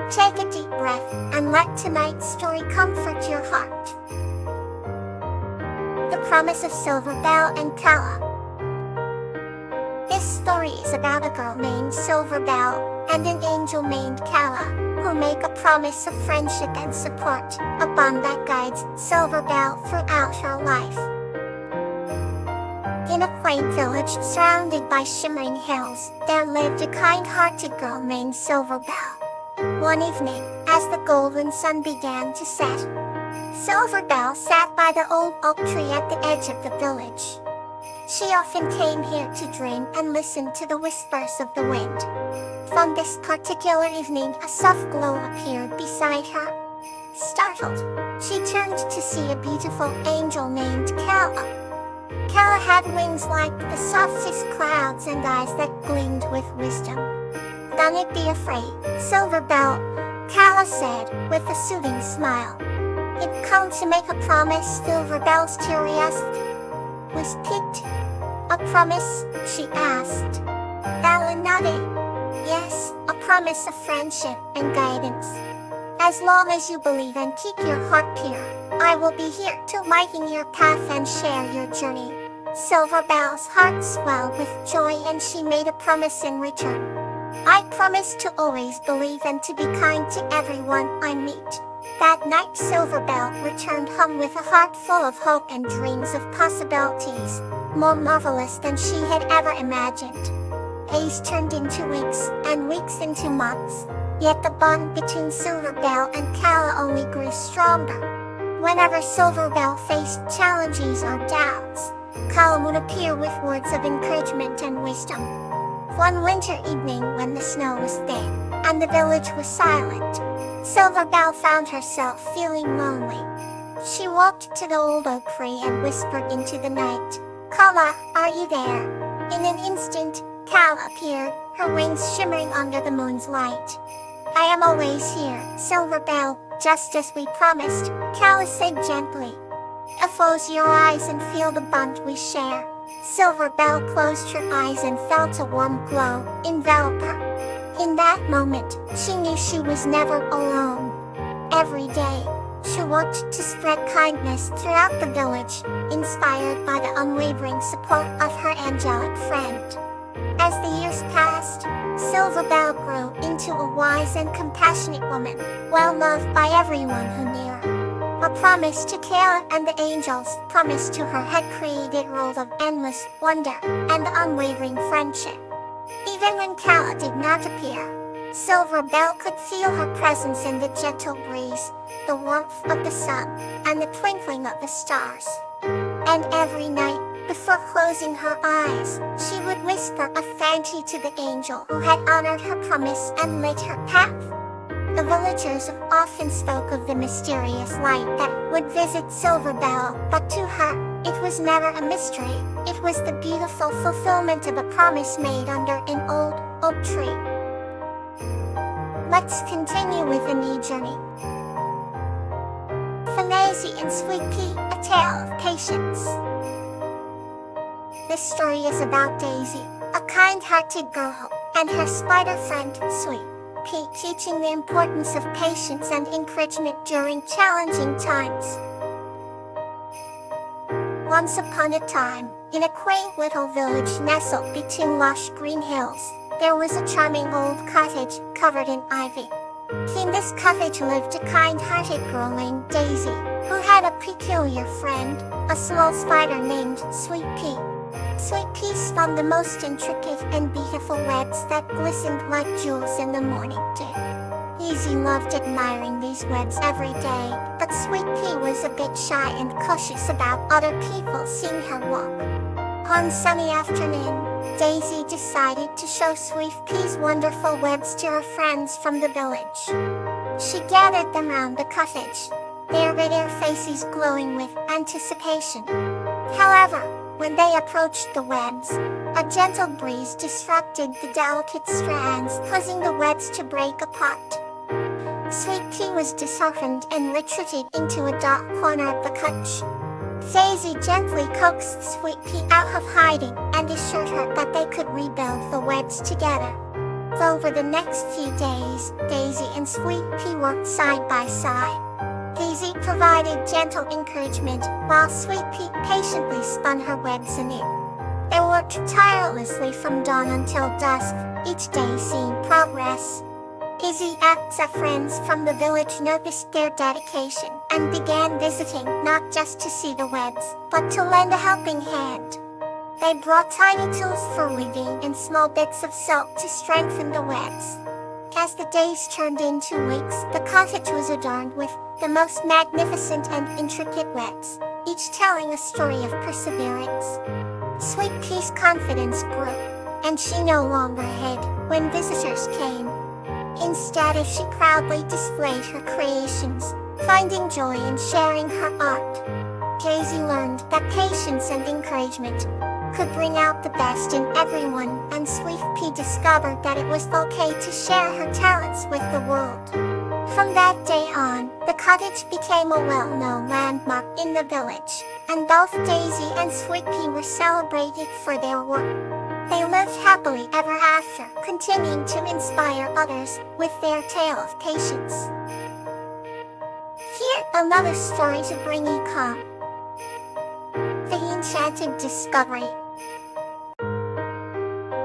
Take a deep breath and let tonight's story comfort your heart. The Promise of Silver Bell and Kala. This story is about a girl named Silver Bell and an angel named Kala, who make a promise of friendship and support, a bond that guides Silver Bell throughout her life. In a quaint village surrounded by shimmering hills, there lived a kind-hearted girl named Silver Bell. One evening, as the golden sun began to set, Silver Bell sat by the old oak tree at the edge of the village. She often came here to dream and listen to the whispers of the wind. From this particular evening, a soft glow appeared beside her. Startled, she turned to see a beautiful angel named Kala. Kala had wings like the softest clouds and eyes that gleamed with wisdom. "Don't be afraid, Silver Bell," Kala said, with a soothing smile. "You've come to make a promise." Silver Bell's curiosity was piqued. "A promise?" she asked. Kala nodded. "Yes, a promise of friendship and guidance. As long as you believe and keep your heart pure, I will be here to lighten your path and share your journey." Silver Bell's heart swelled with joy and she made a promise in return. "I promise to always believe and to be kind to everyone I meet." That night, Silver Bell returned home with a heart full of hope and dreams of possibilities, more marvelous than she had ever imagined. Days turned into weeks, and weeks into months, yet the bond between Silver Bell and Kala only grew stronger. Whenever Silver Bell faced challenges or doubts, Kala would appear with words of encouragement and wisdom. One winter evening when the snow was thick and the village was silent, Silver Bell found herself feeling lonely. She walked to the old oak tree and whispered into the night, "Kala, are you there?" In an instant, Kala appeared, her wings shimmering under the moon's light. "I am always here, Silver Bell, just as we promised," Kala said gently. "Close your eyes and feel the bond we share." Silver Bell closed her eyes and felt a warm glow envelop her. In that moment, she knew she was never alone. Every day, she worked to spread kindness throughout the village, inspired by the unwavering support of her angelic friend. As the years passed, Silver Bell grew into a wise and compassionate woman, well loved by everyone who knew her. A promise to Kala and the angels promised to her had created a world of endless wonder and unwavering friendship. Even when Kala did not appear, Silver Bell could feel her presence in the gentle breeze, the warmth of the sun, and the twinkling of the stars. And every night, before closing her eyes, she would whisper a thank you to the angel who had honored her promise and lit her path. The villagers often spoke of the mysterious light that would visit Silver Bell, but to her, it was never a mystery. It was the beautiful fulfillment of a promise made under an old oak tree. Let's continue with a new journey. Daisy and Sweet Pea, a tale of patience. This story is about Daisy, a kind-hearted girl, and her spider friend, Sweet Pea, teaching the importance of patience and encouragement during challenging times. Once upon a time, in a quaint little village nestled between lush green hills, there was a charming old cottage covered in ivy. In this cottage lived a kind-hearted girl named Daisy, who had a peculiar friend, a small spider named Sweet Pea. Sweet Pea spun the most intricate and beautiful webs that glistened like jewels in the morning dew. Daisy loved admiring these webs every day, but Sweet Pea was a bit shy and cautious about other people seeing her walk. One sunny afternoon, Daisy decided to show Sweet Pea's wonderful webs to her friends from the village. She gathered them round the cottage, their faces glowing with anticipation. However, when they approached the webs, a gentle breeze disrupted the delicate strands, causing the webs to break apart. Sweet Pea was disheartened and retreated into a dark corner of the cottage. Daisy gently coaxed Sweet Pea out of hiding and assured her that they could rebuild the webs together. Over the next few days, Daisy and Sweet Pea worked side by side. Daisy provided gentle encouragement, while Sweet Pea patiently spun her webs anew. They worked tirelessly from dawn until dusk, each day seeing progress. Daisy acts of friends from the village noticed their dedication and began visiting, not just to see the webs, but to lend a helping hand. They brought tiny tools for weaving and small bits of silk to strengthen the webs. As the days turned into weeks, the cottage was adorned with the most magnificent and intricate webs, each telling a story of perseverance. Sweet Pea's confidence grew, and she no longer hid when visitors came. Instead, she proudly displayed her creations, finding joy in sharing her art. Daisy learned that patience and encouragement could bring out the best in everyone, and Sweet Pea discovered that it was okay to share her talents with the world. From that day on, the cottage became a well-known landmark in the village, and both Daisy and Sweet Pea were celebrated for their work. They lived happily ever after, continuing to inspire others with their tale of patience. Here, another story to bring you calm. The Enchanted Discovery.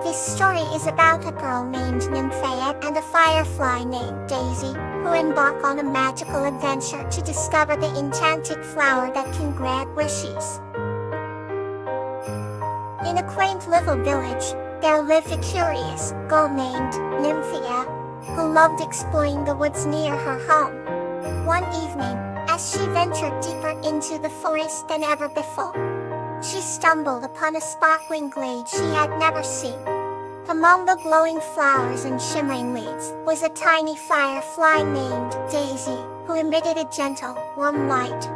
This story is about a girl named Nymphea and a firefly named Daisy, who embark on a magical adventure to discover the enchanted flower that can grant wishes. In a quaint little village, there lived a curious girl named Nymphea, who loved exploring the woods near her home. One evening, as she ventured deeper into the forest than ever before, she stumbled upon a sparkling glade she had never seen. Among the glowing flowers and shimmering leaves was a tiny firefly named Daisy, who emitted a gentle, warm light.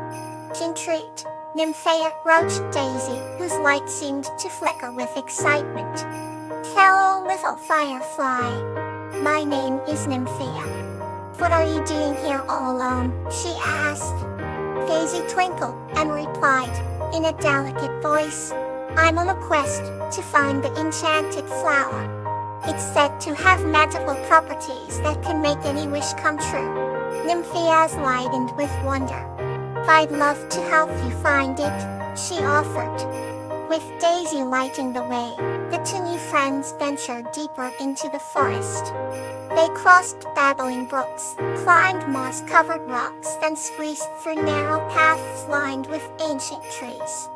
Intrigued, Nymphea approached Daisy, whose light seemed to flicker with excitement. "Hello, little firefly. My name is Nymphea. What are you doing here all alone?" she asked. Daisy twinkled and replied, in a delicate voice, "I'm on a quest to find the enchanted flower. It's said to have magical properties that can make any wish come true." Nymphea's lightened with wonder. "I'd love to help you find it," she offered. With Daisy lighting the way, the two new friends ventured deeper into the forest. They crossed babbling brooks, climbed moss-covered rocks, and squeezed through narrow paths lined with ancient trees.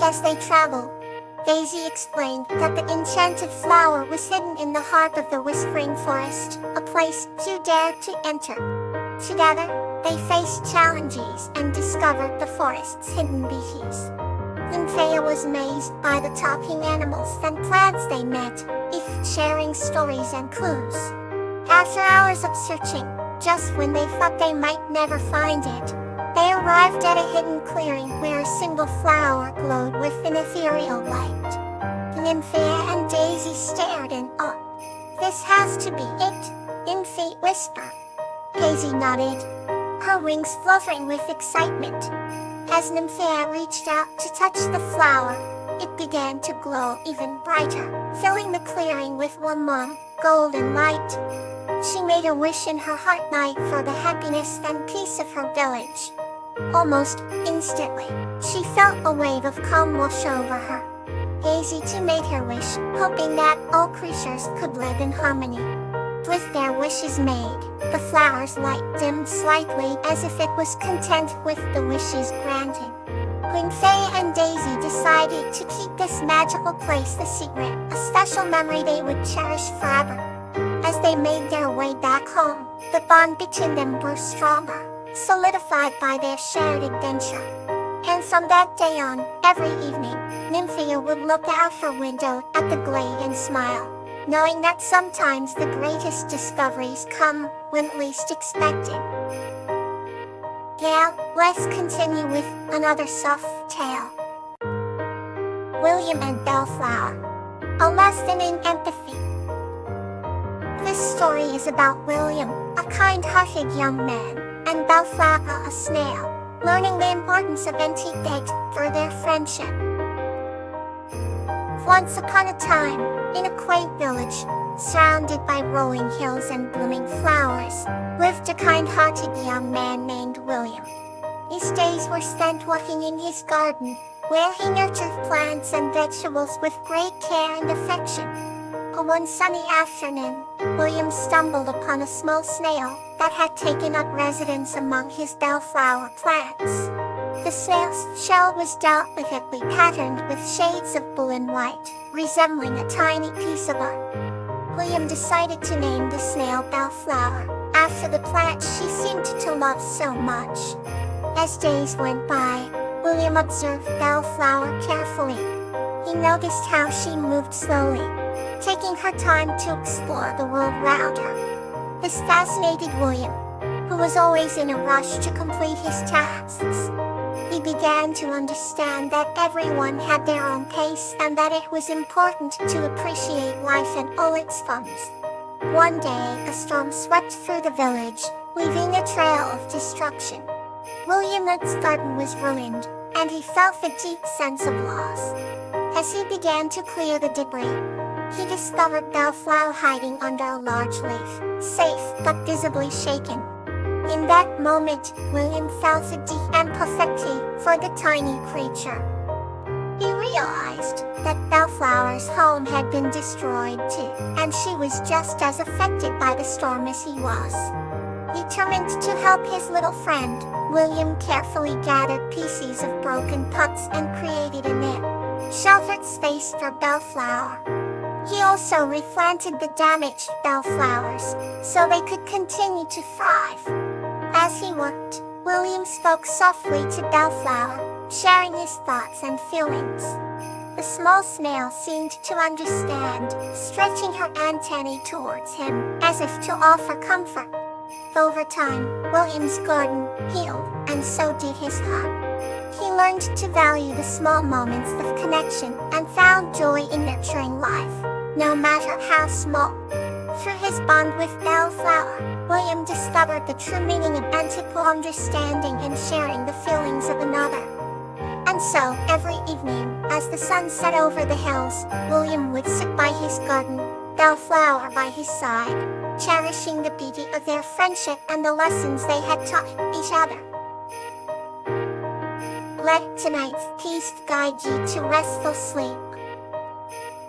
As they traveled, Daisy explained that the enchanted flower was hidden in the heart of the Whispering Forest, a place few dared to enter. Together, they faced challenges and discovered the forest's hidden beauties. Nymphea was amazed by the talking animals and plants they met, each sharing stories and clues. After hours of searching, just when they thought they might never find it, they arrived at a hidden clearing where a single flower glowed with an ethereal light. Nymphea and Daisy stared in awe. "This has to be it," Nymphea whispered. Daisy nodded, her wings fluttering with excitement. As Nymphea reached out to touch the flower, it began to glow even brighter, filling the clearing with warm, golden light. She made a wish in her heart night for the happiness and peace of her village. Almost instantly, she felt a wave of calm wash over her. Daisy too made her wish, hoping that all creatures could live in harmony. With their wishes made, the flower's light dimmed slightly as if it was content with the wishes granted. Nymphea and Daisy decided to keep this magical place a secret, a special memory they would cherish forever. As they made their way back home, the bond between them grew stronger, solidified by their shared adventure. And from that day on, every evening, Nymphea would look out her window at the glade and smile, knowing that sometimes the greatest discoveries come when least expected. Now, let's continue with another soft tale. William and Bellflower. A lesson in empathy. This story is about William, a kind-hearted young man, and Bellflower, a snail, learning the importance of etiquette for their friendship. Once upon a time, in a quaint village, surrounded by rolling hills and blooming flowers, lived a kind-hearted young man named William. His days were spent working in his garden, where he nurtured plants and vegetables with great care and affection. One sunny afternoon, William stumbled upon a small snail that had taken up residence among his bellflower plants. The snail's shell was delicately patterned with shades of blue and white, resembling a tiny piece of art. William decided to name the snail Bellflower, after the plant she seemed to love so much. As days went by, William observed Bellflower carefully. He noticed how she moved slowly, taking her time to explore the world around her. This fascinated William, who was always in a rush to complete his tasks. He began to understand that everyone had their own pace and that it was important to appreciate life and all its fums. One day, a storm swept through the village, leaving a trail of destruction. William's garden was ruined, and he felt a deep sense of loss. As he began to clear the debris, he discovered Bellflower hiding under a large leaf, safe but visibly shaken. In that moment, William felt a deep empathy for the tiny creature. He realized that Bellflower's home had been destroyed too, and she was just as affected by the storm as he was. Determined to help his little friend, William carefully gathered pieces of broken pots and created a net, sheltered space for Bellflower. He also replanted the damaged bellflowers, so they could continue to thrive. As he worked, William spoke softly to Bellflower, sharing his thoughts and feelings. The small snail seemed to understand, stretching her antennae towards him, as if to offer comfort. Over time, William's garden healed, and so did his heart. He learned to value the small moments of connection and found joy in nurturing life, no matter how small. Through his bond with Bellflower, William discovered the true meaning of equal understanding and sharing the feelings of another. And so, every evening, as the sun set over the hills, William would sit by his garden, Bellflower by his side, cherishing the beauty of their friendship and the lessons they had taught each other. Let tonight's peace guide you to restful sleep.